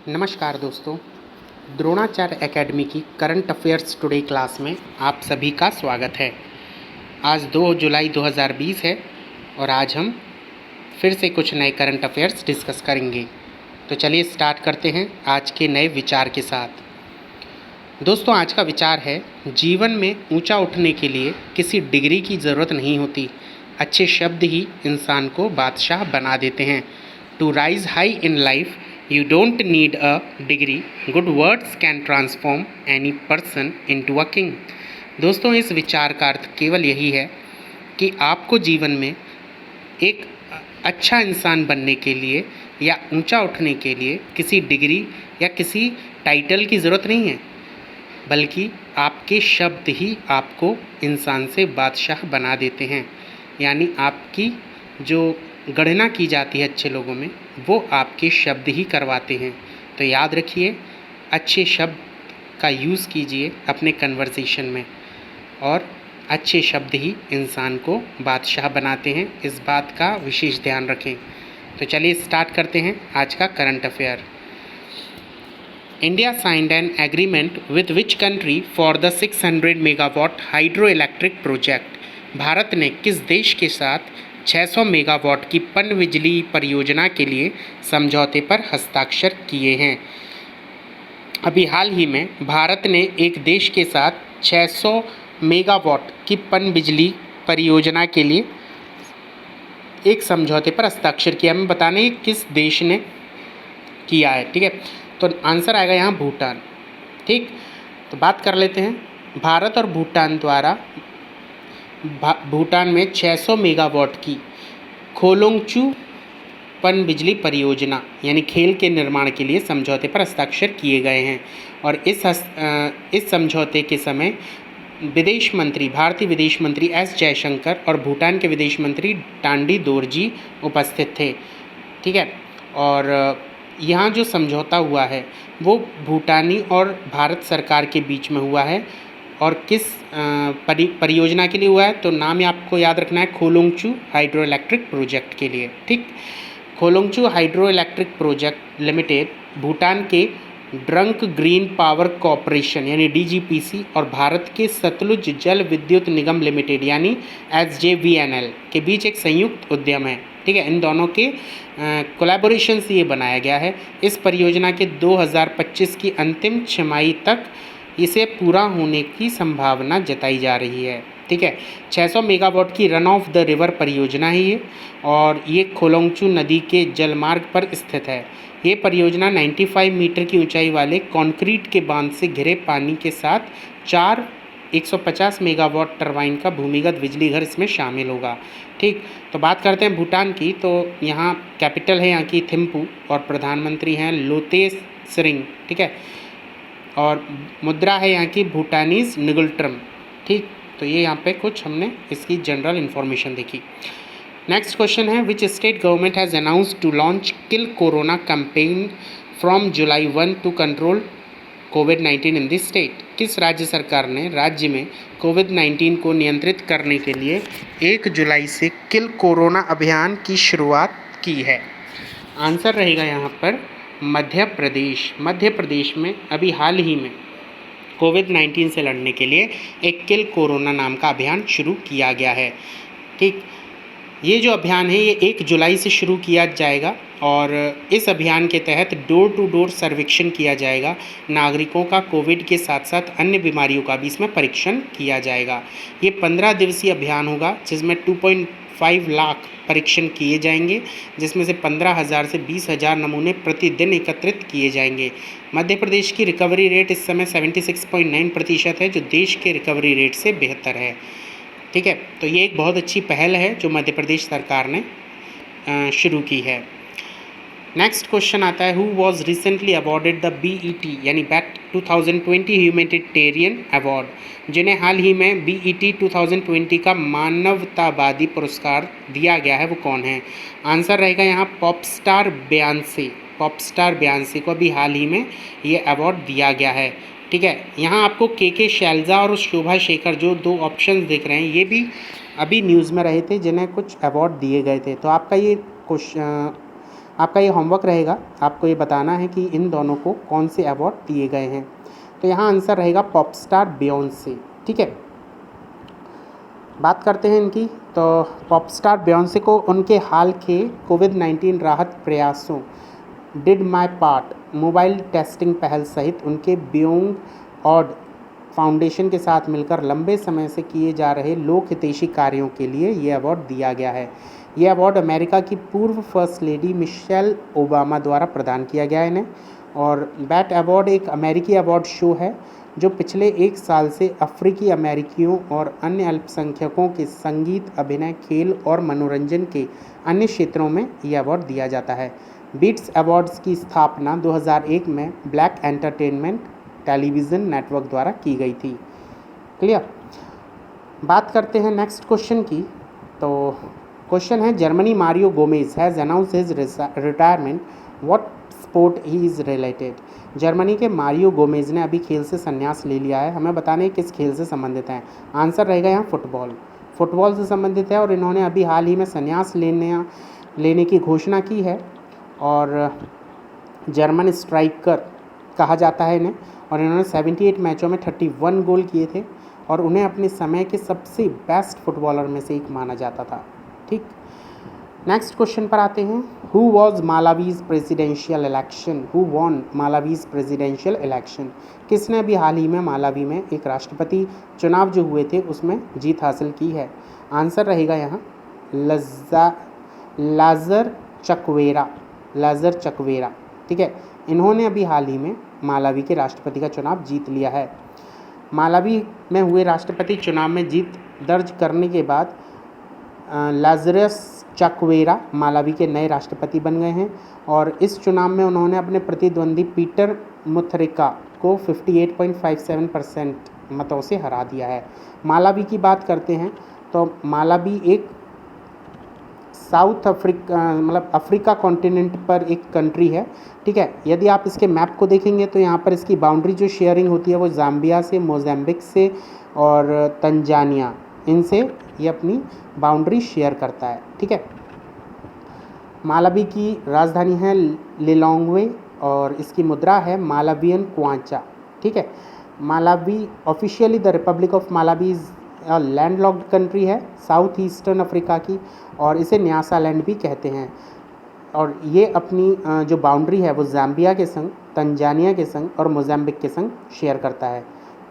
नमस्कार दोस्तों, द्रोणाचार्य एकेडमी की करंट अफेयर्स टुडे क्लास में आप सभी का स्वागत है। आज 2 जुलाई 2020 है और आज हम फिर से कुछ नए करंट अफेयर्स डिस्कस करेंगे। तो चलिए स्टार्ट करते हैं आज के नए विचार के साथ। दोस्तों, आज का विचार है, जीवन में ऊंचा उठने के लिए किसी डिग्री की ज़रूरत नहीं होती, अच्छे शब्द ही इंसान को बादशाह बना देते हैं। To rise high in life You don't need a degree. Good words can transform any person into a king. दोस्तों, इस विचार का अर्थ केवल यही है कि आपको जीवन में एक अच्छा इंसान बनने के लिए या ऊंचा उठने के लिए किसी डिग्री या किसी टाइटल की ज़रूरत नहीं है, बल्कि आपके शब्द ही आपको इंसान से बादशाह बना देते हैं। यानी आपकी जो गणना की जाती है अच्छे लोगों में, वो आपके शब्द ही करवाते हैं। तो याद रखिए, अच्छे शब्द का यूज़ कीजिए अपने कन्वर्सेशन में, और अच्छे शब्द ही इंसान को बादशाह बनाते हैं। इस बात का विशेष ध्यान रखें। तो चलिए स्टार्ट करते हैं आज का current affair. India signed an agreement with which country for the 600 megawatt hydro electric project. Bharat ने किस देश के साथ 600 मेगावाट की पनबिजली परियोजना के लिए समझौते पर हस्ताक्षर किए हैं। अभी हाल ही में भारत ने एक देश के साथ 600 मेगावाट की पनबिजली परियोजना के लिए एक समझौते पर हस्ताक्षर किया। हमें बताना है किस देश ने किया है। ठीक है, तो आंसर आएगा यहाँ भूटान। ठीक, तो बात कर लेते हैं। भारत और भूटान द्वारा भूटान में 600 मेगावाट की खोलोंगचू पनबिजली परियोजना यानी खेल के निर्माण के लिए समझौते पर हस्ताक्षर किए गए हैं। और इस समझौते के समय भारतीय विदेश मंत्री एस जयशंकर और भूटान के विदेश मंत्री टांडी दोरजी उपस्थित थे। ठीक है, और यहाँ जो समझौता हुआ है वो भूटानी और भारत सरकार के बीच में हुआ है। और किस परियोजना के लिए हुआ है, तो नाम आपको याद रखना है, खोलोंगचू हाइड्रो इलेक्ट्रिक प्रोजेक्ट के लिए। ठीक, Kholongchhu hydro electric project limited Bhutan के ड्रंक ग्रीन पावर कॉरपोरेशन यानी DGPC और भारत के सतलुज जल विद्युत निगम लिमिटेड यानी SJVNL के बीच एक संयुक्त उद्यम है। ठीक है, इन दोनों के कोलैबोरेशन से ये बनाया गया है। इस परियोजना के 2025 की अंतिम छमाही तक इसे पूरा होने की संभावना जताई जा रही है। ठीक है, 600 मेगावाट की रन ऑफ द रिवर परियोजना है ये, और ये खोलोंगचू नदी के जलमार्ग पर स्थित है। ये परियोजना 95 मीटर की ऊंचाई वाले कंक्रीट के बांध से घिरे पानी के साथ 150 मेगावाट टरबाइन का भूमिगत बिजली घर इसमें शामिल होगा। ठीक, तो बात करते हैं भूटान की। तो यहाँ कैपिटल है यहाँ की थिम्पू और प्रधानमंत्री हैं लोते त्शरिंग। ठीक है, और मुद्रा है यहाँ की भूटानीज निगुल्ट्रम। ठीक, तो ये यहाँ पे कुछ हमने इसकी जनरल इन्फॉर्मेशन देखी। नेक्स्ट क्वेश्चन है, which state government has announced to launch kill corona campaign from July 1 to control कोविड-19 इन दिस स्टेट। किस राज्य सरकार ने राज्य में कोविड-19 को नियंत्रित करने के लिए 1 जुलाई से किल कोरोना अभियान की शुरुआत की है? आंसर रहेगा यहाँ पर मध्य प्रदेश। मध्य प्रदेश में अभी हाल ही में कोविड-19 से लड़ने के लिए एक किल कोरोना नाम का अभियान शुरू किया गया है। ठीक, ये जो अभियान है ये 1 जुलाई से शुरू किया जाएगा और इस अभियान के तहत डोर टू डोर सर्वेक्षण किया जाएगा। नागरिकों का कोविड के साथ साथ अन्य बीमारियों का भी इसमें परीक्षण किया जाएगा। ये 15 दिवसीय अभियान होगा जिसमें 2.5 लाख परीक्षण किए जाएंगे, जिसमें से 15,000 से 20,000 नमूने प्रतिदिन एकत्रित किए जाएंगे। मध्य प्रदेश की रिकवरी रेट इस समय 76.9% है, जो देश के रिकवरी रेट से बेहतर है। ठीक है, तो ये एक बहुत अच्छी पहल है जो मध्य प्रदेश सरकार ने शुरू की है। नेक्स्ट क्वेश्चन आता है, who was recently awarded the BET यानी BET 2020 ह्यूमैनिटेरियन अवार्ड, जिन्हें हाल ही में BET 2020 का मानवतावादी पुरस्कार दिया गया है, वो कौन है? आंसर रहेगा यहाँ पॉपस्टार बेयॉन्से। पॉपस्टार बेयॉन्से को अभी हाल ही में ये अवार्ड दिया गया है। ठीक है, यहाँ आपको के शैलजा और शोभा शेखर जो 2 ऑप्शन दिख रहे हैं, ये भी अभी न्यूज़ में रहे थे जिन्हें कुछ अवार्ड दिए गए थे। तो आपका ये आपका ये होमवर्क रहेगा, आपको ये बताना है कि इन दोनों को कौन से अवार्ड दिए गए हैं। तो यहाँ आंसर रहेगा पॉप स्टार बियोंसे। ठीक है, बात करते हैं इनकी। तो पॉप स्टार बियोंसे को उनके हाल के कोविड-19 राहत प्रयासों did my part mobile testing पहल सहित उनके बियोंग ऑड फाउंडेशन के साथ मिलकर लंबे समय से किए जा रहे लोक हितैषी कार्यों के लिए ये अवार्ड दिया गया है। ये अवार्ड अमेरिका की पूर्व फर्स्ट लेडी मिशेल ओबामा द्वारा प्रदान किया गया है इन्हें। और बैट अवार्ड एक अमेरिकी अवार्ड शो है जो पिछले 1 साल से अफ्रीकी अमेरिकियों और अन्य अल्पसंख्यकों के संगीत, अभिनय, खेल और मनोरंजन के अन्य क्षेत्रों में यह अवार्ड दिया जाता है। बीट्स अवार्ड्स की स्थापना 2001 में ब्लैक एंटरटेनमेंट टेलीविज़न नेटवर्क द्वारा की गई थी। क्लियर। बात करते हैं नेक्स्ट क्वेश्चन की। तो क्वेश्चन है, Germany Mario Gomez has announce his retirement, what sport he is related. Germany के मारियो गोमेज ने अभी खेल से संन्यास ले लिया है। हमें बताने किस खेल से संबंधित हैं। आंसर रहेगा यहाँ फुटबॉल से संबंधित है और इन्होंने अभी हाल ही में संन्यास लेने की घोषणा की है। और जर्मन स्ट्राइकर कहा जाता है इन्हें, और इन्होंने 78 मैचों में 31 गोल किए थे और उन्हें अपने समय के सबसे बेस्ट फुटबॉलर में से एक माना जाता था। ठीक, नेक्स्ट क्वेश्चन पर आते हैं। Who was Malawi's presidential election, who won Malawi's presidential election. किसने अभी हाल ही में मालावी में एक राष्ट्रपति चुनाव जो हुए थे उसमें जीत हासिल की है। आंसर रहेगा यहाँ लाजर चकवेरा। ठीक है, इन्होंने अभी हाल ही में मालावी के राष्ट्रपति का चुनाव जीत लिया है। मालावी में हुए राष्ट्रपति चुनाव में जीत दर्ज करने के बाद लाजरस चकवेरा मालावी के नए राष्ट्रपति बन गए हैं और इस चुनाव में उन्होंने अपने प्रतिद्वंदी पीटर मुथरिका को 58.57% मतों से हरा दिया है। मालावी की बात करते हैं तो मालावी एक साउथ अफ्रीका मतलब अफ्रीका कॉन्टिनेंट पर एक कंट्री है। ठीक है, यदि आप इसके मैप को देखेंगे तो यहाँ पर इसकी बाउंड्री जो शेयरिंग होती है वो ज़ाम्बिया से, मोज़ाम्बिक से और तंजानिया, इनसे ये अपनी बाउंड्री शेयर करता है। ठीक है, मालावी की राजधानी है लिलोंग्वे और इसकी मुद्रा है मालावियन क्वांचा। ठीक है, Malawi officially the Republic of Malawi is landlocked country है साउथ ईस्टर्न अफ्रीका की, और इसे न्यासालैंड भी कहते हैं। और ये अपनी जो बाउंड्री है वो ज़ाम्बिया के संग, तंजानिया के संग और मोज़ाम्बिक के संग शेयर करता है।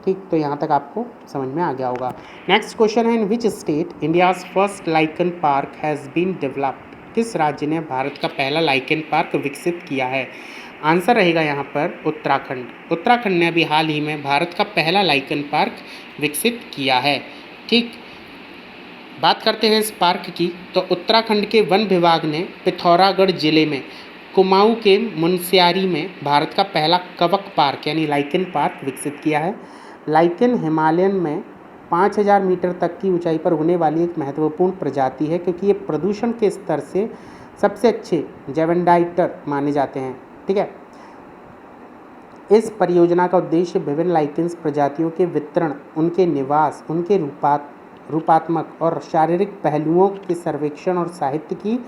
ठीक, तो यहाँ तक आपको समझ में आ गया होगा। नेक्स्ट क्वेश्चन है, in which state India's first lichen park has been developed. किस राज्य ने भारत का पहला लाइकन पार्क विकसित किया है। आंसर रहेगा यहाँ पर उत्तराखंड ने अभी हाल ही में भारत का पहला लाइकन पार्क विकसित किया है। ठीक, बात करते हैं इस पार्क की। तो उत्तराखंड के वन विभाग ने पिथौरागढ़ जिले में कुमाऊं के मुनस्यारी में भारत का पहला कवक पार्क यानी लाइकन पार्क विकसित किया है। लाइकन हिमालयन में 5000 मीटर तक की ऊंचाई पर होने वाली एक महत्वपूर्ण प्रजाति है क्योंकि ये प्रदूषण के स्तर से सबसे अच्छे जेवेंडाइटर माने जाते हैं। ठीक है, इस परियोजना का उद्देश्य विभिन्न लाइकेन्स प्रजातियों के वितरण, उनके निवास, उनके रूपात्मक और शारीरिक पहलुओं के सर्वेक्षण और साहित्य की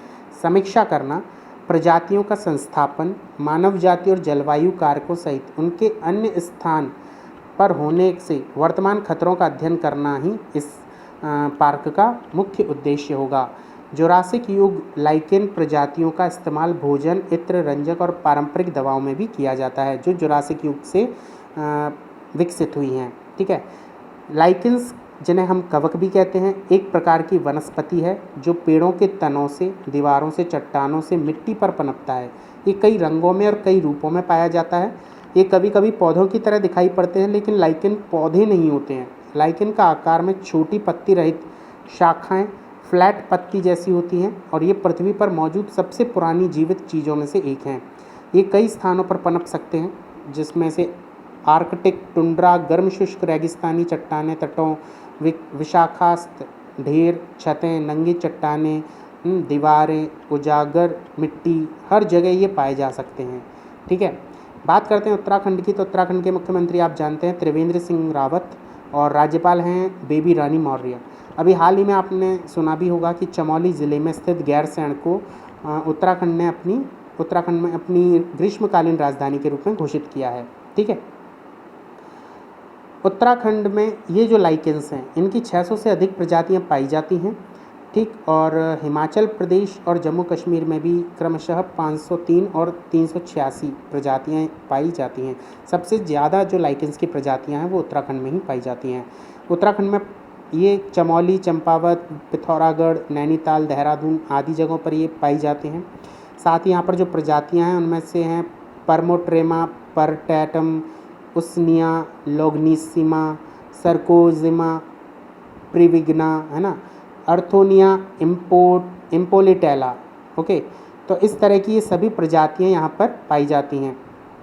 समीक्षा करना, प्रजातियों का संस्थापन, मानव जाति और जलवायु कारकों सहित उनके अन्य स्थान पर होने से वर्तमान खतरों का अध्ययन करना ही इस पार्क का मुख्य उद्देश्य होगा। जुरासिक युग लाइकेन प्रजातियों का इस्तेमाल भोजन, इत्र, रंजक और पारंपरिक दवाओं में भी किया जाता है जो जुरासिक युग से विकसित हुई हैं। ठीक है, लाइकेन्स जिन्हें हम कवक भी कहते हैं एक प्रकार की वनस्पति है जो पेड़ों के तनों से, दीवारों से, चट्टानों से मिट्टी पर पनपता है। ये कई रंगों में और कई रूपों में पाया जाता है। ये कभी कभी पौधों की तरह दिखाई पड़ते हैं लेकिन लाइकेन पौधे नहीं होते हैं। लाइकेन का आकार में छोटी पत्ती रहित शाखाएं फ्लैट पत्ती जैसी होती हैं और ये पृथ्वी पर मौजूद सबसे पुरानी जीवित चीज़ों में से एक हैं। ये कई स्थानों पर पनप सकते हैं जिसमें से आर्कटिक टुंड्रा, गर्म शुष्क रेगिस्तानी चट्टानें, तटों, विशाखास्थ ढेर, छतें, नंगी चट्टानें, दीवारें, उजागर मिट्टी, हर जगह ये पाए जा सकते हैं। ठीक है, बात करते हैं उत्तराखंड की। तो उत्तराखंड के मुख्यमंत्री आप जानते हैं त्रिवेंद्र सिंह रावत और राज्यपाल हैं बेबी रानी मौर्य। अभी हाल ही में आपने सुना भी होगा कि चमोली ज़िले में स्थित गैरसैंण को उत्तराखंड ने अपनी उत्तराखंड में अपनी ग्रीष्मकालीन राजधानी के रूप में घोषित किया है। ठीक है, उत्तराखंड में ये जो लाइकेंस हैं इनकी 600 से अधिक प्रजातियां पाई जाती हैं। ठीक, और हिमाचल प्रदेश और जम्मू कश्मीर में भी क्रमशः 503 और 386 प्रजातियां पाई जाती हैं। सबसे ज़्यादा जो लाइकेंस की प्रजातियां हैं वो उत्तराखंड में ही पाई जाती हैं। उत्तराखंड में ये चमोली, चंपावत, पिथौरागढ़, नैनीताल, देहरादून आदि जगहों पर ये पाई जाते हैं। साथ ही यहाँ पर जो प्रजातियाँ हैं उनमें से हैं परमोट्रेमा परटैटम, उसनिया लोग्निसिमा, सर्कोजिमा प्रिविग्ना, है ना, अर्थोनिया इम्पोलिटेला। ओके, तो इस तरह की ये सभी प्रजातियाँ यहाँ पर पाई जाती हैं।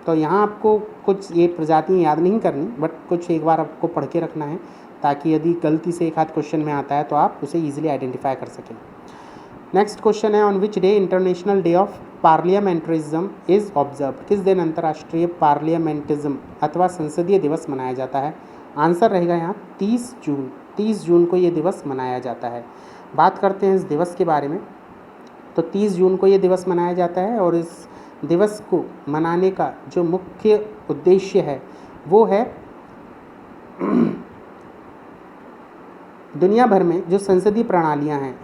तो यहाँ आपको कुछ ये प्रजातियाँ याद नहीं करनी, बट कुछ एक बार आपको पढ़ के रखना है, ताकि यदि गलती से एक आध क्वेश्चन में आता है तो आप उसे ईजिली आइडेंटिफाई कर सकें। नेक्स्ट क्वेश्चन है, on which day international day of parliamentarism is observe. किस दिन अंतर्राष्ट्रीय पार्लियामेंटिज्म अथवा संसदीय दिवस मनाया जाता है? आंसर रहेगा यहाँ 30 जून। 30 जून को ये दिवस मनाया जाता है। बात करते हैं इस दिवस के बारे में। तो 30 जून को ये दिवस मनाया जाता है और इस दिवस को मनाने का जो मुख्य उद्देश्य है वो है दुनिया भर में जो संसदीय प्रणालियां हैं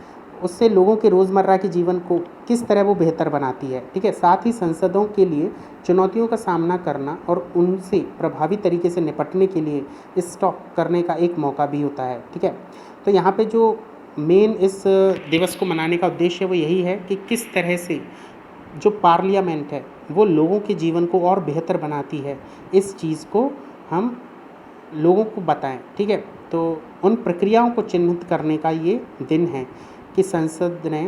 उससे लोगों के रोज़मर्रा के जीवन को किस तरह वो बेहतर बनाती है। ठीक है, साथ ही संसदों के लिए चुनौतियों का सामना करना और उनसे प्रभावी तरीके से निपटने के लिए स्टॉप करने का एक मौका भी होता है। ठीक है, तो यहाँ पे जो मेन इस दिवस को मनाने का उद्देश्य है वो यही है कि किस तरह से जो पार्लियामेंट है वो लोगों के जीवन को और बेहतर बनाती है, इस चीज़ को हम लोगों को बताएं। ठीक है, तो उन प्रक्रियाओं को चिन्हित करने का ये दिन है कि संसद ने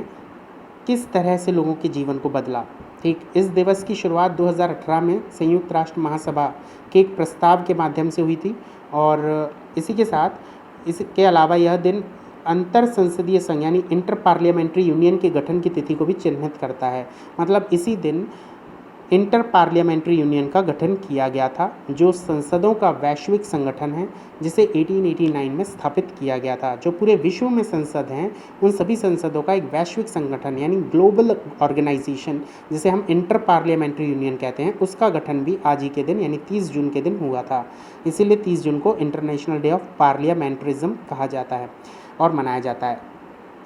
किस तरह से लोगों के जीवन को बदला। ठीक, इस दिवस की शुरुआत 2018 में संयुक्त राष्ट्र महासभा के एक प्रस्ताव के माध्यम से हुई थी और इसी के साथ इसके अलावा यह दिन अंतर संसदीय संघ यानी इंटर पार्लियामेंट्री यूनियन के गठन की तिथि को भी चिन्हित करता है। मतलब इसी दिन इंटर पार्लियामेंट्री यूनियन का गठन किया गया था, जो संसदों का वैश्विक संगठन है जिसे 1889 में स्थापित किया गया था। जो पूरे विश्व में संसद हैं उन सभी संसदों का एक वैश्विक संगठन यानी ग्लोबल ऑर्गेनाइजेशन जिसे हम इंटर पार्लियामेंट्री यूनियन कहते हैं, उसका गठन भी आज ही के दिन यानी 30 जून के दिन हुआ था। इसीलिए 30 जून को इंटरनेशनल डे ऑफ पार्लियामेंट्रिज्म कहा जाता है और मनाया जाता है।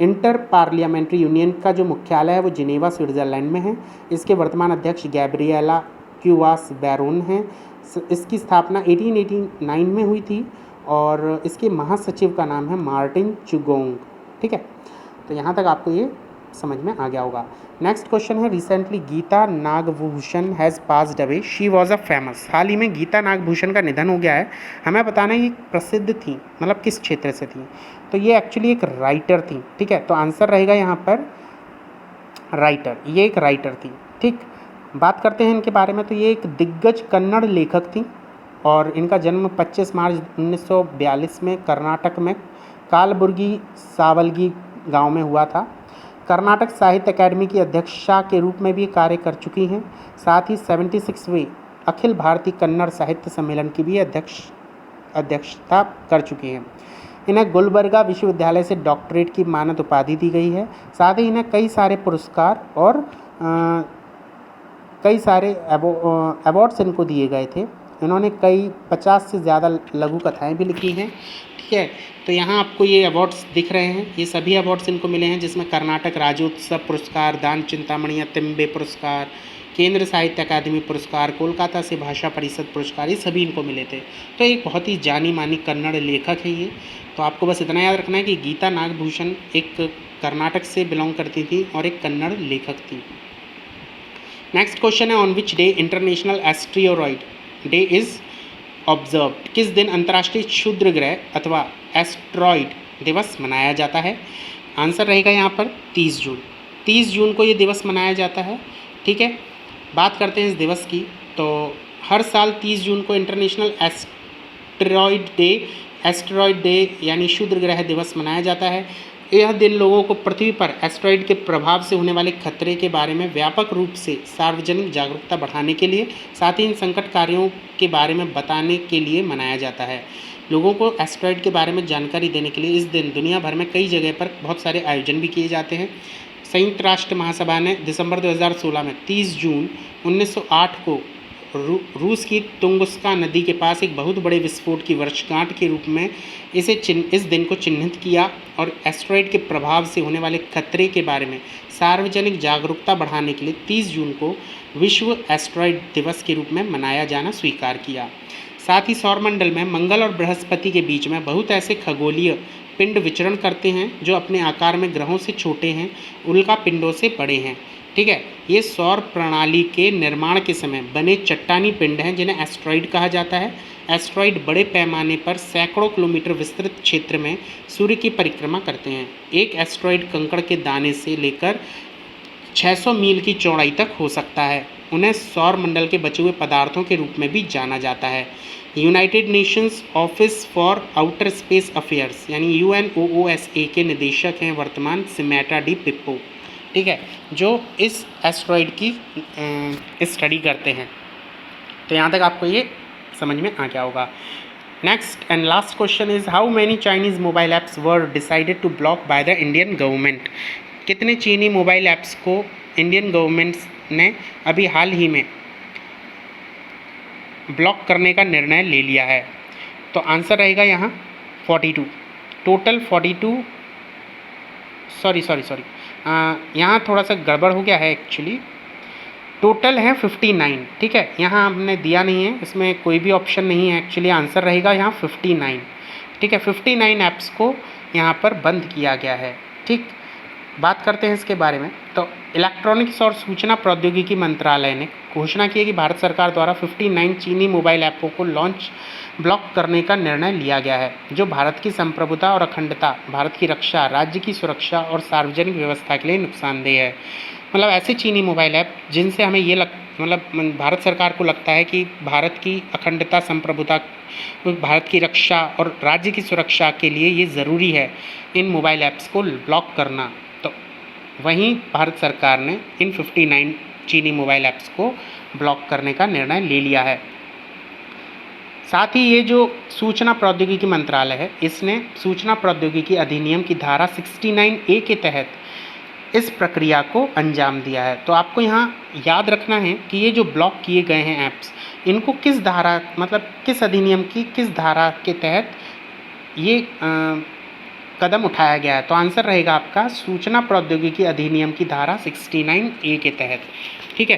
इंटर पार्लियामेंट्री यूनियन का जो मुख्यालय है वो जिनेवा स्विट्ज़रलैंड में है। इसके वर्तमान अध्यक्ष गैब्रिएला क्यूवास बैरोन हैं। इसकी स्थापना 1889 में हुई थी और इसके महासचिव का नाम है मार्टिन चुगोंग। ठीक है, तो यहाँ तक आपको ये समझ में आ गया होगा। नेक्स्ट क्वेश्चन है, recently Geeta Nagabhushan has passed away, she was a famous. हाल ही में गीता नागभूषण का निधन हो गया है। हमें बताना है ये प्रसिद्ध थी, मतलब किस क्षेत्र से थी। तो ये एक्चुअली एक राइटर थी। ठीक है, तो आंसर रहेगा यहाँ पर राइटर, ये एक राइटर थी। ठीक, बात करते हैं इनके बारे में। तो ये एक दिग्गज कन्नड़ लेखक थी और इनका जन्म 25 मार्च 1942 में कर्नाटक में कालबुर्गी सावलगी गांव में हुआ था। कर्नाटक साहित्य अकादमी की अध्यक्षा के रूप में भी कार्य कर चुकी हैं। साथ ही 76वें अखिल भारतीय कन्नड़ साहित्य सम्मेलन की भी अध्यक्षता कर चुकी हैं। इन्हें गुलबर्गा विश्वविद्यालय से डॉक्टरेट की मानद उपाधि दी गई है। साथ ही इन्हें कई सारे पुरस्कार और कई सारे अवार्ड्स इनको दिए गए थे। इन्होंने कई 50 से ज़्यादा लघु कथाएँ भी लिखी हैं। ठीक है, तो यहाँ आपको ये अवार्ड्स दिख रहे हैं। ये सभी अवार्ड्स इनको मिले हैं, जिसमें कर्नाटक राज्योत्सव पुरस्कार, दान चिंतामणि तिम्बे पुरस्कार, केंद्र साहित्य अकादमी पुरस्कार, कोलकाता से भाषा परिषद पुरस्कार, ये सभी इनको मिले थे। तो एक बहुत ही जानी मानी कन्नड़ लेखक है ये। तो आपको बस इतना याद रखना है कि गीता नागभूषण एक कर्नाटक से बिलोंग करती थी और एक कन्नड़ लेखक थी। नेक्स्ट क्वेश्चन है, on which day international asteroid day is observed. किस दिन अंतर्राष्ट्रीय क्षुद्र ग्रह अथवा एस्ट्रॉइड दिवस मनाया जाता है? आंसर रहेगा यहाँ पर 30 जून। 30 जून को ये दिवस मनाया जाता है। ठीक है, बात करते हैं इस दिवस की। तो हर साल 30 जून को इंटरनेशनल एस्ट्रॉइड डे यानी क्षुद्र ग्रह दिवस मनाया जाता है। यह दिन लोगों को पृथ्वी पर एस्ट्रॉइड के प्रभाव से होने वाले खतरे के बारे में व्यापक रूप से सार्वजनिक जागरूकता बढ़ाने के लिए, साथ ही इन संकट कार्यों के बारे में बताने के लिए मनाया जाता है। लोगों को एस्ट्रॉयड के बारे में जानकारी देने के लिए इस दिन दुनिया भर में कई जगह पर बहुत सारे आयोजन भी किए जाते हैं। संयुक्त राष्ट्र महासभा ने दिसंबर 2016 में 30 जून 1908 को रूस की तुंगुस्का नदी के पास एक बहुत बड़े विस्फोट की वर्षगांठ के रूप में इस दिन को चिन्हित किया और एस्ट्रॉयड के प्रभाव से होने वाले खतरे के बारे में सार्वजनिक जागरूकता बढ़ाने के लिए 30 जून को विश्व एस्ट्रॉयड दिवस के रूप में मनाया जाना स्वीकार किया। साथ ही सौरमंडल में मंगल और बृहस्पति के बीच में बहुत ऐसे खगोलीय पिंड विचरण करते हैं जो अपने आकार में ग्रहों से छोटे हैं, उल्का पिंडों से बड़े हैं। ठीक है, ये सौर प्रणाली के निर्माण के समय बने चट्टानी पिंड हैं जिन्हें एस्ट्रॉयड कहा जाता है। एस्ट्रॉयड बड़े पैमाने पर सैकड़ों किलोमीटर विस्तृत क्षेत्र में सूर्य की परिक्रमा करते हैं। एक एस्ट्रॉयड कंकड़ के दाने से लेकर 600 मील की चौड़ाई तक हो सकता है। उन्हें सौर मंडल के बचे हुए पदार्थों के रूप में भी जाना जाता है। United Nations office for outer space affairs यानी UNOOSA के निदेशक हैं वर्तमान सिमेटा डी पिप्पो। ठीक है, जो इस एस्ट्रॉयड की स्टडी करते हैं। तो यहाँ तक आपको ये समझ में आ गया होगा। Next and last question is how many Chinese mobile apps were decided to block by the Indian government. कितने चीनी मोबाइल ऐप्स को इंडियन गवर्नमेंट ने अभी हाल ही में ब्लॉक करने का निर्णय ले लिया है। तो आंसर रहेगा यहाँ 42 टोटल 42 सॉरी यहाँ थोड़ा सा गड़बड़ हो गया है एक्चुअली, टोटल है 59। ठीक है, यहाँ हमने दिया नहीं है, इसमें कोई भी ऑप्शन नहीं है एक्चुअली, आंसर रहेगा यहाँ 59। ठीक है, 59 ऐप्स को यहाँ पर बंद किया गया है। ठीक, बात करते हैं इसके बारे में। तो इलेक्ट्रॉनिक्स और सूचना प्रौद्योगिकी मंत्रालय ने घोषणा की है कि भारत सरकार द्वारा 59 चीनी मोबाइल ऐपों को ब्लॉक करने का निर्णय लिया गया है जो भारत की संप्रभुता और अखंडता, भारत की रक्षा, राज्य की सुरक्षा और सार्वजनिक व्यवस्था के लिए नुकसानदेह है। मतलब ऐसे चीनी मोबाइल ऐप जिनसे हमें ये भारत सरकार को लगता है कि भारत की अखंडता, संप्रभुता, भारत की रक्षा और राज्य की सुरक्षा के लिए ये ज़रूरी है इन मोबाइल ऐप्स को ब्लॉक करना। तो वहीं भारत सरकार ने इन 59 चीनी मोबाइल ऐप्स को ब्लॉक करने का निर्णय ले लिया है। साथ ही ये जो सूचना प्रौद्योगिकी मंत्रालय है, इसने सूचना प्रौद्योगिकी अधिनियम की धारा 69A के तहत इस प्रक्रिया को अंजाम दिया है। तो आपको यहाँ याद रखना है कि ये जो ब्लॉक किए गए हैं ऐप्स, इनको किस धारा किस अधिनियम की किस धारा के तहत ये कदम उठाया गया है। तो आंसर रहेगा आपका सूचना प्रौद्योगिकी अधिनियम की धारा 69A के तहत। ठीक है,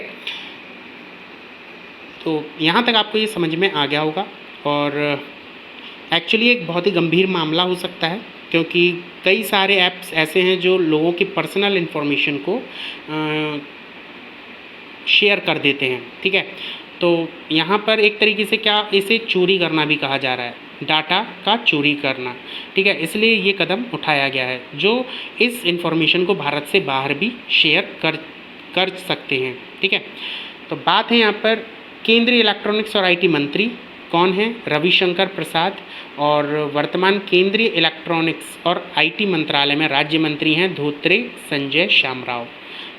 तो यहाँ तक आपको ये समझ में आ गया होगा। और एक्चुअली एक बहुत ही गंभीर मामला हो सकता है क्योंकि कई सारे ऐप्स ऐसे हैं जो लोगों की पर्सनल इन्फॉर्मेशन को शेयर कर देते हैं। ठीक है, तो यहाँ पर एक तरीके से क्या इसे चोरी करना भी कहा जा रहा है, डाटा का चोरी करना। ठीक है, इसलिए ये कदम उठाया गया है जो इस इन्फॉर्मेशन को भारत से बाहर भी शेयर कर सकते हैं। ठीक है, तो बात है यहाँ पर केंद्रीय इलेक्ट्रॉनिक्स और IT मंत्री कौन हैं? रविशंकर प्रसाद। और वर्तमान केंद्रीय इलेक्ट्रॉनिक्स और IT मंत्रालय में राज्य मंत्री हैं धोत्रे संजय शामराव।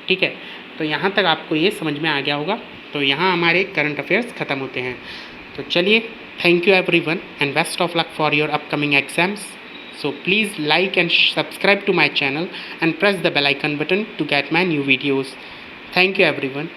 ठीक है, तो यहाँ तक आपको ये समझ में आ गया होगा। तो यहाँ हमारे करंट अफेयर्स ख़त्म होते हैं। तो चलिए, thank you everyone and best of luck for your upcoming exams. So please like and subscribe to my channel and press the bell icon button to get my new videos. Thank you everyone.